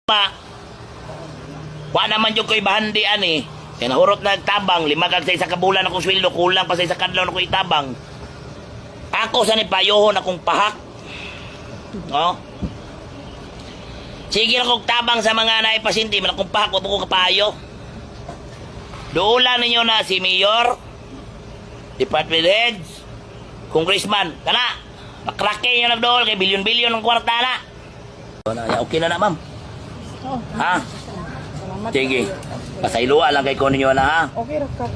Ma, wa naman yung ko'y bahandian eh. Kaya nahurot na nagtabang, 5 kag sa isa kabulan akong sweldo, kulang pa sa isa kadlaw na ko'y itabang. Ako sa nipayohon akong pahak. No? Sige lang kong tabang sa mga naipasinti, man akong pahak, wag ko kapayo. Duulan ninyo na si Mayor, Department Heads, Congressman, kana, makrake nyo nagdool kay bilyon-bilyon ng kwarta na. Okay na ma'am. Ha? Sige. Pasayloa lang kay ko ninyo na ha.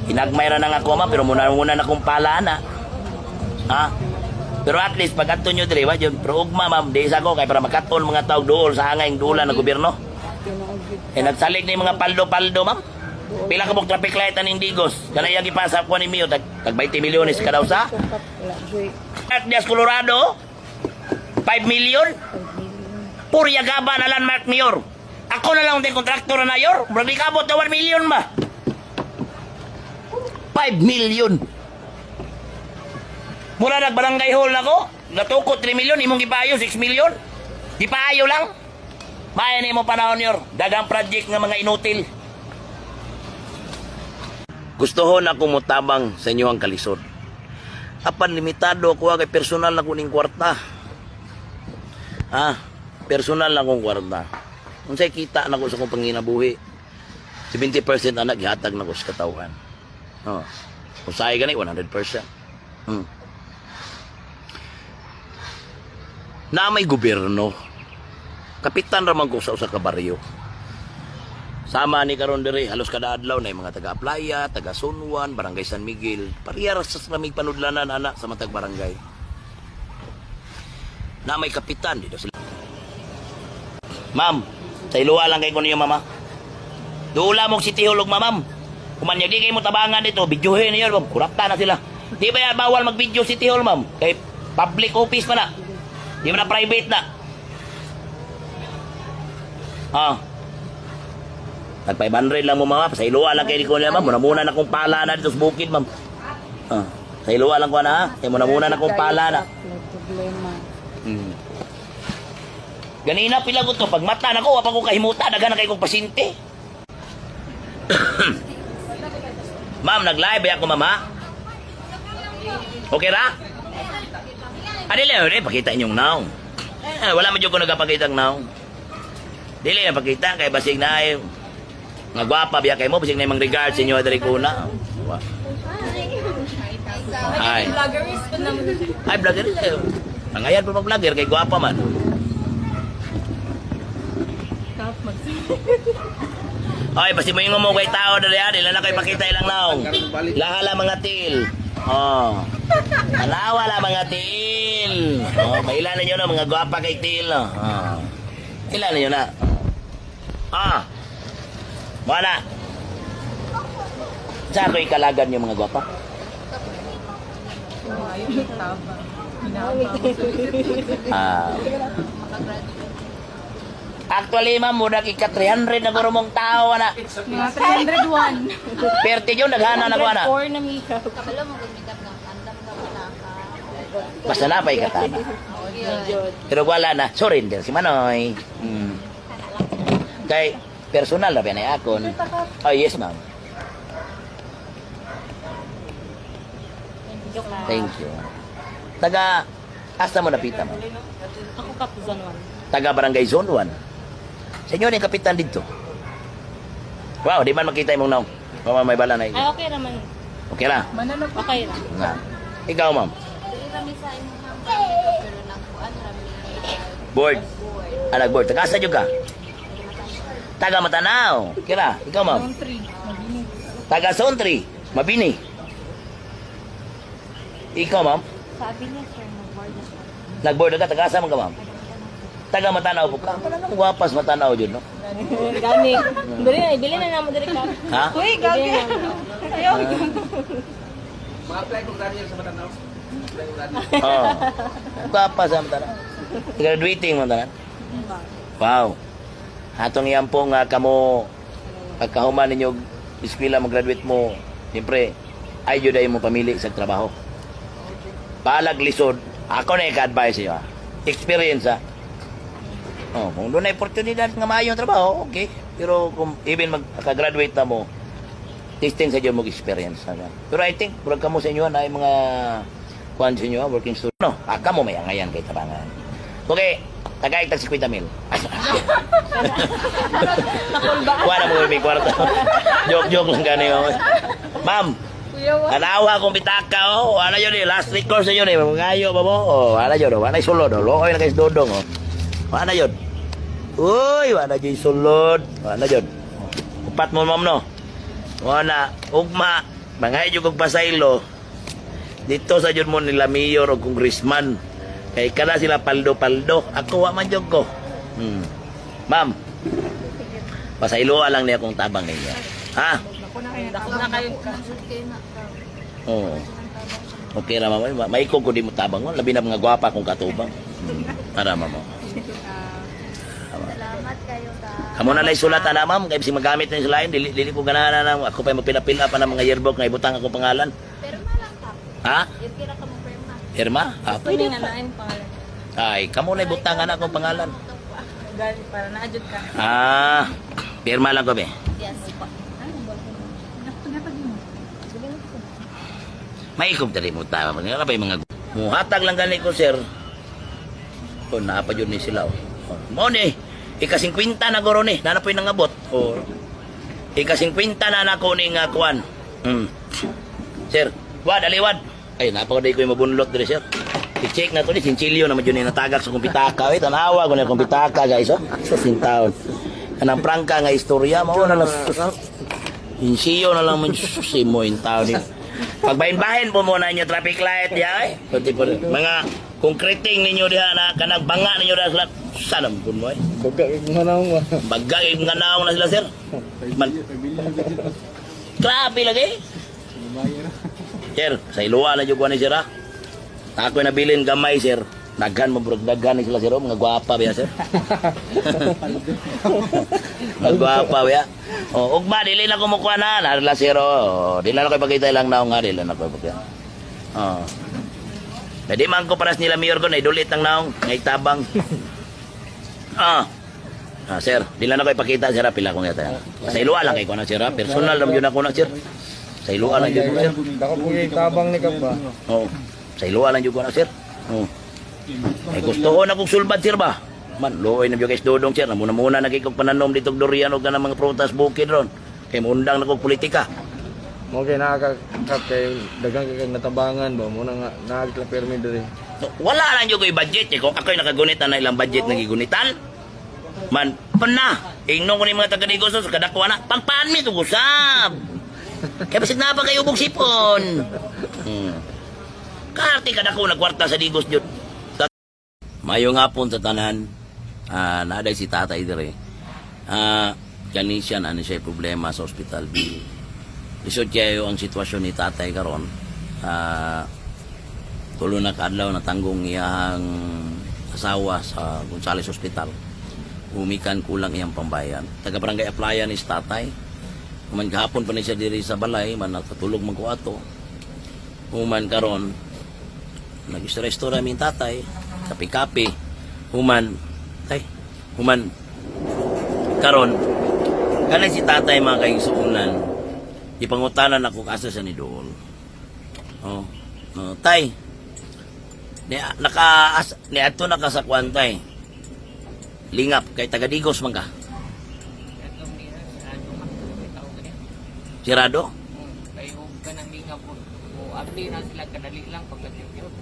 Hinagmay ra na ako ma'am, pero muna na kong pala na. Ha? Pero at least pag ato nyo diri, wadyo, pero ugma ma'am, di isa ko kay para makaton mga tao dool sa hangay dulan ng gobyerno. Nagsalig na yung mga paldo-paldo ma'am. Pila ka mong traffic light ang indigos. Kanay yung ipasa ko ni Mio, tag 20 milyones ka daw sa. At Dias Colorado, 5 million. Purya gaba na landmark Mayor. Ako na lang din kontraktor na Mayor. Murag di kabot na 1 million ba? 5 million. Mura nagbarangay hall na ko. Natukot 3 million, imong gipayo 6 million. Gipayo lang. Maya ni mo panahon Mayor. Dagang project ng mga inutil. Gustohon ako mutabang sa inyo ang kalisod. Apan limitado ako kay personal na kuning kwarta. Personal na kong kwarta. Unsay kita na ko sa kong panginabuhi. 70% anak gihatag na ko sa katawhan. Usay gani 100%. Na may gobyerno. Kapitan raman ko sa usa ka baryo. Sama ni karon diri halos kada adlaw na mga taga Playa, taga Sunwan, Barangay San Miguel. Parehas sa lamig panudlanan ana sa matag barangay. Na may kapitan dito sila. Ma'am, sa iluwa lang kay ko niyo mama. Duula mong City Hall ma'am. Kuman di kay mo tabangan dito, videohin niyo ma'am. Kurapta na sila. Di ba bawal mag-video City Hall ma'am? Kay public office pa na. Di ba na private na? Nag-500 lang mo mama, sa iluwa lang kayo ko niya ma'am, muna na kong pala na dito sa bukid ma'am. Sa iluwa lang ko na ha, kaya muna na kong pala na. Ganina pila ko to, pag mata na ko, wapa ko kahimuta, daga na kayo kong pasyente. Ma'am, nag-live ako mama. Okay ra? Dili, pakita inyong naong. Wala man dyan ko nagpakita ng naong. Dili na pakita, kaya basig na ay nga gwapa biya kay mo bisig na imong regard sa inyo adiri kuna. Ay. Ay vlogger. Nangayan pa mag-vlogger kay gwapa man. Ay basi mo yung mo kay tao dali adila na kay pakita ilang naong. Lahala mga til. Alawa la mga til. Mailan niyo na mga gwapa kay til. Ilan niyo na. Mana? Saan ko ikalagan yung mga gwapa? Actually, ma'am, muna kika 300 na guro mong tao, ana. Mga 301. Perti yun, naghana na ko, ana. 4 na makeup. Kabalo mo gumikap ng andam ka wala ka. Basta na pa ikatana. Pero wala na. Sorry, si Manoy. Kay personal na ba akon? Oh, yes, ma'am. Thank you. Taga, asa mo napita mo? Ako kap Zone 1. Taga Barangay Zone 1. Sa inyo ni kapitan dito. Wow, di man makita imong naong. May bala na Ay, okay naman. Okay na? Okay lang. Nga. Ikaw, ma'am. Dili rami sa imong pero nang kuan rami. Board. Board. Taga asa jud ka? Taga Matanaw. Kira, ikaw, ma'am. Zone 3. Mabini. Taga Zone 3. Mabini. Ikaw, ma'am. Sabi niya sir nag-board na siya. Nag-board ka, taga asa man ka, ma'am? Taga Matanaw po ka. Parang guwapas Matanaw jud, no? Gani. Bili na naman diri ka. Ha? Uy, gagi. Ayaw. Ma-apply ko ganyan sa Matanaw. Guwapas sa Matanaw. Graduating mo tanan. Wow. Atong iyan po nga kamo pagkahuman ninyo eskwela mag-graduate mo, siyempre ay jud ay mo pamili sa trabaho. Palag lisod, ako na i-advise iyo. Experience ha. Oh, kung doon na oportunidad nga maayong trabaho, okay. Pero kung even magka-graduate na mo, testing sa dyan mo experience na. Pero I think, burag ka mo sa inyo na ay mga kuhan sa inyo, working student. No, ka mo may angayan kay tabangan. Okay, tagay tag 50 mil. Wala mo may kwarta. Joke lang gani oh. Ma'am, anawa akong bitaka oh. Wala yun eh, last record sa yun eh. Mangayo ba mo? Oh, wala yun oh. Wala yung sulod oh. Lokoy na kayo dodong oh. Wala yun. Uy, wala yun sulod. Wala yun. Upat mo ma'am no. Wala, ugma. Mangay yung pasaylo. Dito sa yun mo nila mayor o congressman. Kay kada sila paldo-paldo. Ako wa man jud ko. Ma'am. Pasaylo lang niya kung tabang niya. Ha? Dako na kayo ka. Okay na. Oo. Okay ra ma'am. Maikog ko di mo tabang mo. Labi na mga gwapa kung katubang. Para ma'am. Salamat kayo ka. Kamu na lang sulatan na ma'am. Kaya si magamit na yung sulayan. Dili ko ganahan na. Ako pa mapila-pila pa ng mga yearbook na ibutang ako pangalan. Pero malang ka. Ha? Yung kira ka mo perma. Irma? Ah, Pwede pwede nga pa. na yung pangalan. Ay, kamu na ibutangan akong pangalan. Gali, para na-adjud ka. Ah, pirma lang ko be. Yes. Maikog tali mo tama. Nga ba yung mga muhatag lang gani ko, sir. O, naapa yun ni sila. O, mo ni, ika-50 na goro ni. Nana po yung nangabot. O, ika-50 na nako ni nga kuwan. Sir, wad, aliwad. Ay, napakaday ko yung mabunlot dito, sir. I-check na to ni, sinchilyo naman yun yung natagak sa kumpitaka. Ay, tanawa ko na yung kumpitaka, guys. O, sa sintaon. Kanang prangka nga istorya, mao na lang. Insiyo na lang mo, simo yung tao ni. Pagbahin-bahin po muna inyo traffic light diya eh. Mga concreting ninyo diha na kanang banga ninyo diha sila. Sana mo mo eh. Bagay nga naong na sila sir. Grabe lagi. Sir, sa iluwa na yung kuha ni sir ha. Ako'y nabilin gamay sir. Daghan mo bro, daghan ni sila sir. Mga gwapa ba sir? Mga gwapa ba? O, ugma, dili na kumukuha na. Narila sir o. Dili na ko ipagkita lang naong nga. Dili na ko ipagkita. O. Pwede man ko paras nila mayor ko na idulit ang naong. Ngay tabang. Sir, dili na ko ipakita sir. Pila kong yata. Sa iluwa lang kayo na sir. Personal lang yun ako na sir. Sa iluwa lang yun sir. Dako po yung tabang ni Kapa. O. Sa iluwa lang yun ko na sir. O. Ay gusto ko na kong sulbad sir ba? Man, looy na guys dodong sir. Muna nagkikog pananom dito durian o ka ng mga prutas bukid ron. Kaya mundang na kong politika. Okay, nakakap kay dagang kag natabangan ba mo na nga naagit lang permi diri. So, wala lang yung budget eh. Kung ako'y nakagunit na ilang budget na gigunitan. Man, pana. Ingnon ko ni mga taga-negosyo sa kadakwa na. Pagpaan mi ito gusab. Kaya basit na pa kayo bug sipon. Karte kadako na kwarta sa digos dyan. Mayo nga po sa tanan, naaday si tatay dire. Kanisyan, ano siya problema sa hospital bill. Lisod kayo ang sitwasyon ni tatay karon. Tulo na kaadlaw na tanggong iyang asawa sa Gonzales Hospital. Umikan kulang iyang pambayan. Taga-barangay applyan ni tatay. Kuman kahapon pa ni siya diri sa balay, man nakatulog man ko ato. Human karon, nag-istorya min tatay. Kapi-kapi, human karon kanay si tatay mga kaigsuunan ipangutanan ako kasa sa ni Dool. Tay ni ato na sa kwantay lingap kay taga-digos man ka sirado Kaya huwag ka nang minga po. O abdi na sila kadali lang pagdating yun.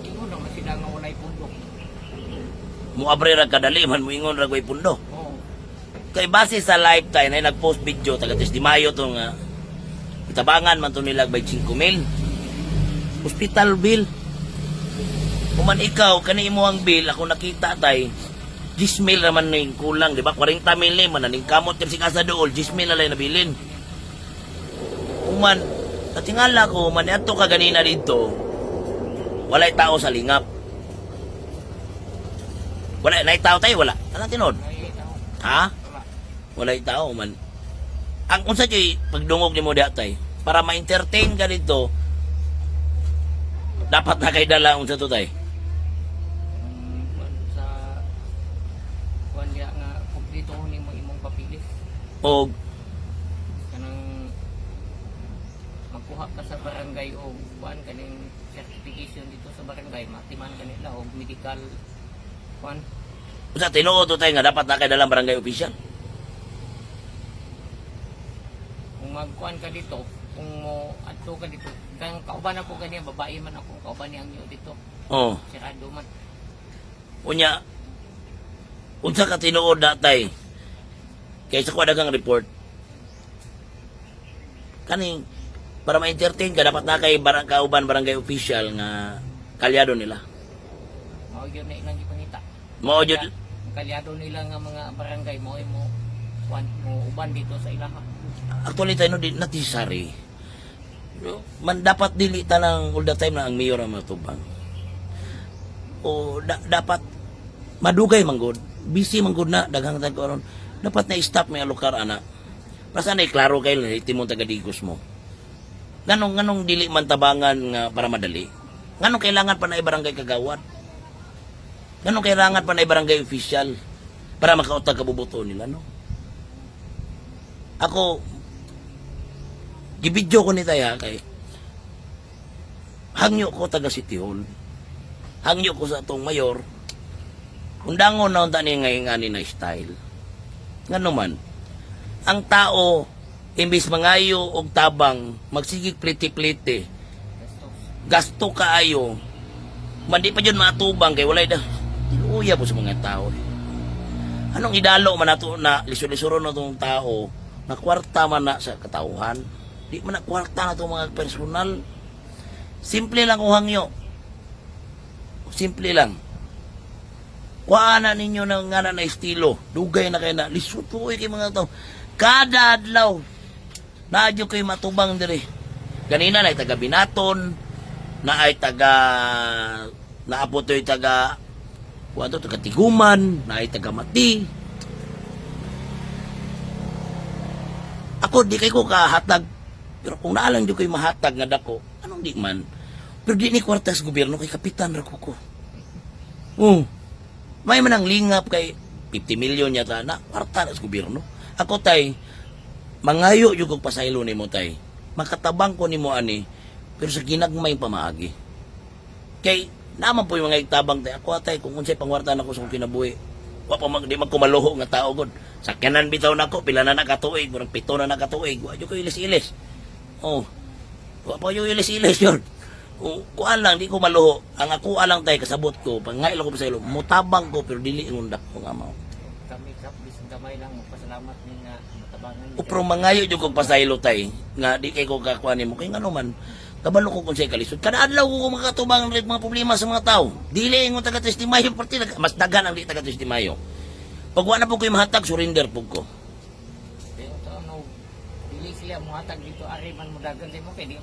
Ingon naman sila nga walay pundok. muabre ra kadali man moingon ra koy pundo. Oo. Kay base sa lifetime ay nag-post video taga 10 de Mayo to nga itabangan man to nila by 5,000 hospital bill. Kuman ikaw kani imo ang bill ako nakita tay 10,000 naman ning kulang di ba 40,000 ni man ning kamot si kasa dool 10,000 na lang nabilin. Kuman katingala ko man ato ka ganina dito walay tao sa lingap. Wala na tao tayo wala. Anong tinod? Ha? Walay tao man. Ang unsa jay pagdungog nimo datay para ma-entertain ka dito. Dapat na kay dala unsa to tay. Sa papilis. O Kanang magkuha ka sa barangay o kuan kaning certification dito sa barangay, matiman kanila o medical kuan. sa tinuod to tayo nga dapat na kay dalang barangay official. Kung magkuan ka dito, kung mo adto ka dito, kang kauban ako ganyan, babae man ako, kauban ni ang niyo dito. Oh, Sirado man. unya unsa ka tinuod datay kaysa ko dagang report kaning para ma-entertain ka dapat na kay kauban barangay official nga kalyado nila. Mao yun na ilang gipangita. Mao jud Ang kalyado nila nga mga barangay mo ay mo kuan mo uban dito sa ilaha. actually tayo no di necessary. Man dapat dili tanang all the time na ang mayor ang matubang. O dapat madugay manggod, busy manggod na daghang tag karon. Dapat na stop may alukar ana. Basta na klaro kay timong taga Digos mo. Ganong dili man tabangan nga para madali. Ganong kailangan pa na barangay kagawad. Ganong kailangan pa na barangay official para makautag kabubuto nila no. Ako gibidyo ko ni taya kay hangyo ko taga City Hall. Hangyo ko sa atong mayor. Undangon na unta ni ngayon na style. Ngano man, ang tao imbis mangayo og tabang magsigig pliti-pliti. Gasto kaayo. Mandi pa jud matubang kay walay da. Tinuya po sa mga tao. Anong idalo man nato na lisod-lisoron na tong tao na kwarta man na sa katauhan. Di man na kwarta na tong mga personal. Simple lang kung hangyo. Simple lang. Kuha na ninyo ng nga na estilo. Dugay na kayo na. Lisutuoy kayo mga tao. Kada adlaw. Naadyo kayo matubang diri. Ganina na ay taga Binaton. Na ay taga... Naapotoy taga... Kuha to, taga Tiguman. Na ay taga Mati. Ako, di kayo kahatag. Pero kung naalang di kayo mahatag nga dako, anong di man? Pero di ni kwartas gobyerno kay kapitan rako ko. May manang lingap kay 50 million yata na kwarta sa gobyerno. Ako tay mangayo jud kog pasaylo nimo tay. Makatabang ko nimo ani pero sa ginagmay pamaagi. Kay naman po yung mga itabang tay ako tay kung unsay pangwarta nako sa kinabuhi. Wa pa di man ko maluho nga tao gud. Sakyanan bitaw nako pila na nakatuig, murag 7 na nakatuig. Wa jud ko ilis-ilis. Wa pa yung ilis-ilis yun. Kuan lang, di ko maluho. Ang ako alang tay kasabot ko, pangay lang ko sa ilo, mutabang ko, pero dili ngundak ko nga mao. Kami kap bisan gamay lang magpasalamat ni nga matabangan. Pero mangayo jud kog pasaylo tay, nga di kay ko kakuan nimo kay ngano man. Kabalo ko kung say kalisod. Kada adlaw ko makatubang rin mga problema sa mga tao. Dili ingon taga Testimayo parti mas dagan ang di taga Testimayo. Pag wala po ko mahatag, surrender po ko. Pero to no dili sila muhatag dito ari man mudagan mo kay di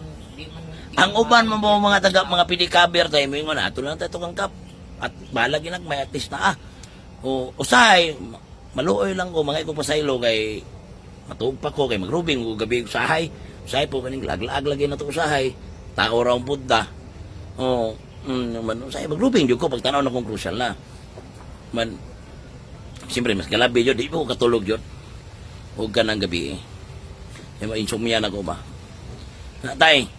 man Ang uban mo mga taga mga pidikaber tayo mo ingon ato lang tayo kang kap at balag ginag may artist na o usahay maluoy lang ko mga ko pasaylo kay matuog pa ko kay magrubing ko gabi usahay po kaning laglag lagi na to usahay tao raw budda man usahay magrubing jud ko pag tanaw na kong crucial na man siyempre mas galabi jud di ko katulog jud ug kanang gabi may insomnia na ko ba na tay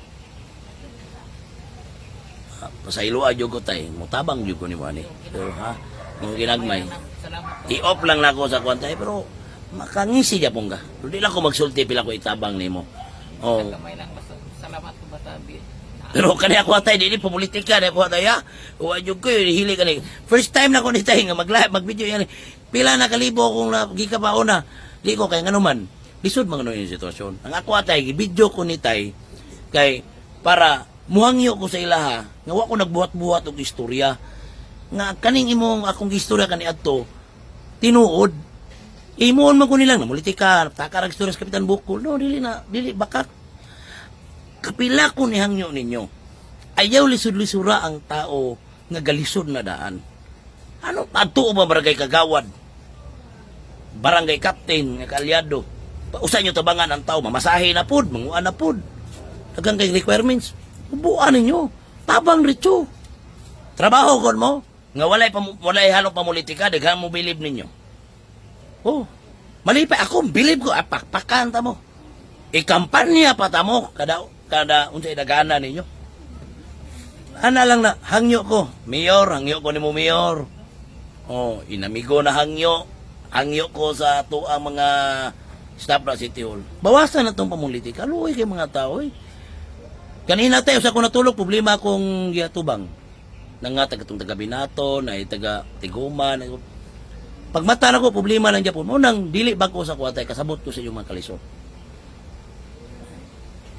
pasaylo adyo ko tay mutabang jud ko ni mo ani pero ha mo ginagmay salamat. i-off lang nako sa kwantay pero makangisi gyapon ka di lang ko magsulti pila ko itabang nimo Gamay lang basta salamat ko bata bi. pero kani ako tay dili politika na ako tay ha wa jud ko hili kani first time na ko ni tay nga mag-video yan pila na kalibo akong gikabaon na di ko kay ngano man lisod man ngano yung sitwasyon ang ako tay gi-video ko ni tay kay para muhangyo ko sa ilaha nga wa ko nagbuhat-buhat og istorya nga kaning imong akong istorya kani adto tinuod imoon man ko nilang na politika takarag istorya sa Kapitan Bukol no dili baka kapila ko ni hangyo ninyo ayaw lisod-lisura ang tao nga galisod na daan ano adto ba barangay kagawad barangay captain nga kalyado usa nyo tabangan ang tao mamasahe na pud manguan na pud daghang kay requirements ubuan ninyo. Tabang rito. Trabaho kon mo. Nga walay halong pamulitika. Daghang mo bilib ninyo. Malipay ako, bilib ko, pakpakan ta mo. Ikampanya pa ta mo, kada unsay dagana ninyo. Ana lang na, hangyo ko. Mayor, hangyo ko ni mo, Mayor. Oh, inamigo na hangyo. Hangyo ko sa tuang mga staff na City Hall. Bawasan na itong pamulitika. Luoy kay mga tao eh. Kanina tayo, sa ko natulog, problema akong giatubang. Nang nga taga Binato, na taga Tiguma. Pag mata na ko, problema lang Japon. Nang dili ba ko sa kuwatay, kasabot ko sa inyong mga kalisod.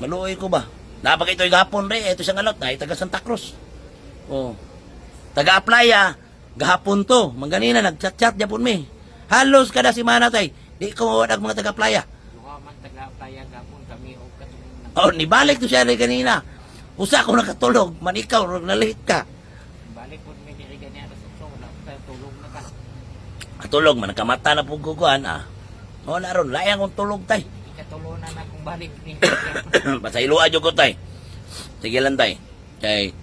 Maluoy ko ba? Napag ito yung gahapon re, ito siyang alot, na taga Santa Cruz. Oh. Taga-Aplaya, gahapon to. Mangganina, nag-chat-chat Japon me. Halos kada simana tay, di ko mawadag mga taga-Playa. Luha man taga-playa gapon kami o katulong Oh, nibalik to siya rin kanina. Usa ko nakatulog, man ikaw, nalihit ka. balik po may diri ganyan so wala pa tulong na ka. Katulog, man nakamata na po kukuhan, ah. O naron, layang kong tulog tay. Ikatulunan na kung balik ni Pasailuan ko tay. Sige lang tay. Kay,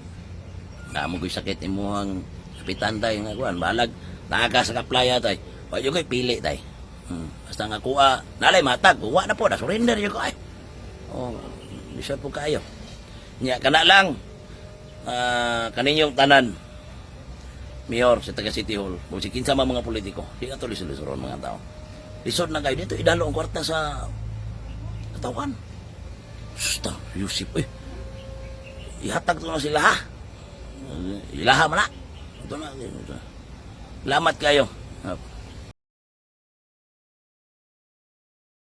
mo ko'y sakit mo ang kapitan tay, nga kuhan, balag, naga sa kaplaya tay. Wala yung ko'y pili tay. Basta nga kuha, nalay matag, kuha na po, na-surrender yung ko ay. Oh, bisa po kayo. Nya, kana lang, kaninyong tanan, Mayor sa taga City Hall, kung si kinsa mga politiko, di nga to lisod-lisod mga tao. Lisod na kayo dito, idalo ang kwarta sa katawan. Susta, Yusip, ihatag to na sila ha. Ilaha man na. Ito na. Salamat kayo.